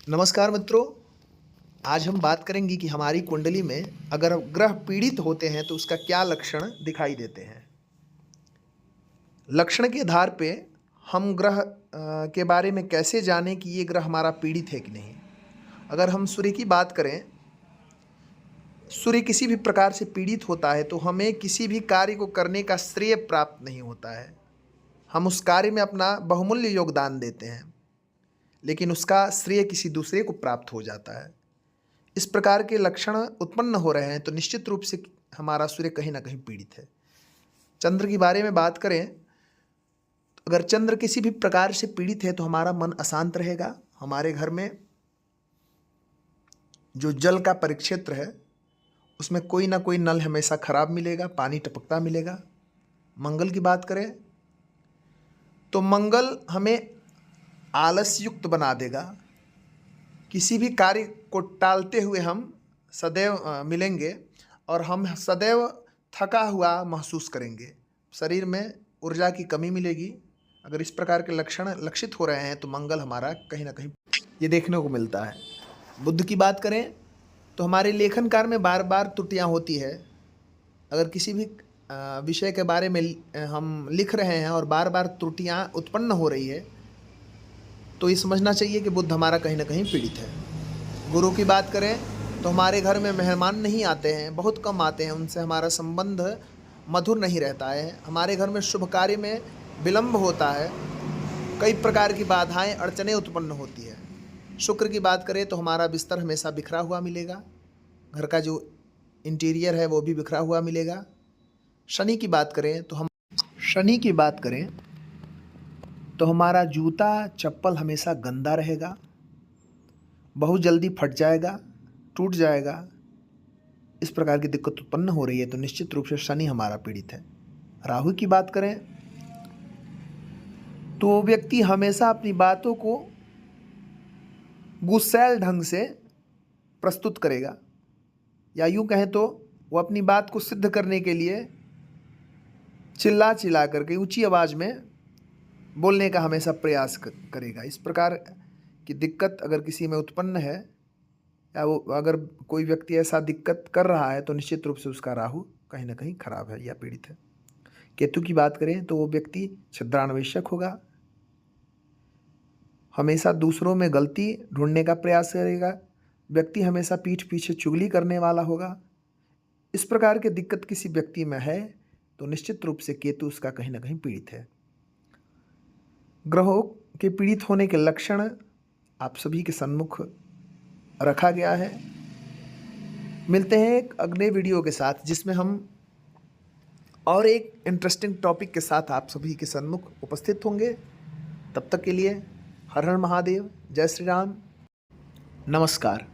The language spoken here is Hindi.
नमस्कार मित्रों। आज हम बात करेंगे कि हमारी कुंडली में अगर ग्रह पीड़ित होते हैं तो उसका क्या लक्षण दिखाई देते हैं। लक्षण के आधार पे हम ग्रह के बारे में कैसे जानें कि ये ग्रह हमारा पीड़ित है कि नहीं। अगर हम सूर्य की बात करें, सूर्य किसी भी प्रकार से पीड़ित होता है तो हमें किसी भी कार्य को करने का श्रेय प्राप्त नहीं होता है। हम उस कार्य में अपना बहुमूल्य योगदान देते हैं, लेकिन उसका श्रेय किसी दूसरे को प्राप्त हो जाता है। इस प्रकार के लक्षण उत्पन्न हो रहे हैं तो निश्चित रूप से हमारा सूर्य कहीं ना कहीं पीड़ित है। चंद्र के बारे में बात करें तो अगर चंद्र किसी भी प्रकार से पीड़ित है तो हमारा मन अशांत रहेगा। हमारे घर में जो जल का परिक्षेत्र है उसमें कोई ना कोई नल हमेशा खराब मिलेगा, पानी टपकता मिलेगा। मंगल की बात करें तो मंगल हमें आलस युक्त बना देगा। किसी भी कार्य को टालते हुए हम सदैव मिलेंगे और हम सदैव थका हुआ महसूस करेंगे। शरीर में ऊर्जा की कमी मिलेगी। अगर इस प्रकार के लक्षण लक्षित हो रहे हैं तो मंगल हमारा कहीं ना कहीं ये देखने को मिलता है। बुध की बात करें तो हमारे लेखन कार्य में बार बार त्रुटियां होती है। अगर किसी भी विषय के बारे में हम लिख रहे हैं और बार बार त्रुटियां उत्पन्न हो रही है तो ये समझना चाहिए कि बुध हमारा कहीं ना कहीं पीड़ित है। गुरु की बात करें तो हमारे घर में मेहमान नहीं आते हैं, बहुत कम आते हैं, उनसे हमारा संबंध मधुर नहीं रहता है। हमारे घर में शुभ कार्य में विलंब होता है, कई प्रकार की बाधाएं अड़चनें उत्पन्न होती है। शुक्र की बात करें तो हमारा बिस्तर हमेशा बिखरा हुआ मिलेगा, घर का जो इंटीरियर है वो भी बिखरा हुआ मिलेगा। शनि की बात करें तो हमारा जूता चप्पल हमेशा गंदा रहेगा, बहुत जल्दी फट जाएगा, टूट जाएगा। इस प्रकार की दिक्कत उत्पन्न हो रही है तो निश्चित रूप से शनि हमारा पीड़ित है। राहु की बात करें तो व्यक्ति हमेशा अपनी बातों को गुस्सैल ढंग से प्रस्तुत करेगा, या यूं कहें तो वो अपनी बात को सिद्ध करने के लिए चिल्ला चिल्ला करके ऊंची आवाज़ में बोलने का हमेशा प्रयास करेगा। इस प्रकार की दिक्कत अगर किसी में उत्पन्न है या वो अगर कोई व्यक्ति ऐसा दिक्कत कर रहा है तो निश्चित रूप से उसका राहु कहीं ना कहीं खराब है या पीड़ित है। केतु की बात करें तो वो व्यक्ति छिद्रान्वेषक होगा, हमेशा दूसरों में गलती ढूंढने का प्रयास करेगा, व्यक्ति हमेशा पीठ पीछे चुगली करने वाला होगा। इस प्रकार की दिक्कत किसी व्यक्ति में है तो निश्चित रूप से केतु उसका कहीं ना कहीं पीड़ित है। ग्रहों के पीड़ित होने के लक्षण आप सभी के सम्मुख रखा गया है। मिलते हैं एक अगले वीडियो के साथ जिसमें हम और एक इंटरेस्टिंग टॉपिक के साथ आप सभी के सम्मुख उपस्थित होंगे। तब तक के लिए हर हर महादेव, जय श्री राम, नमस्कार।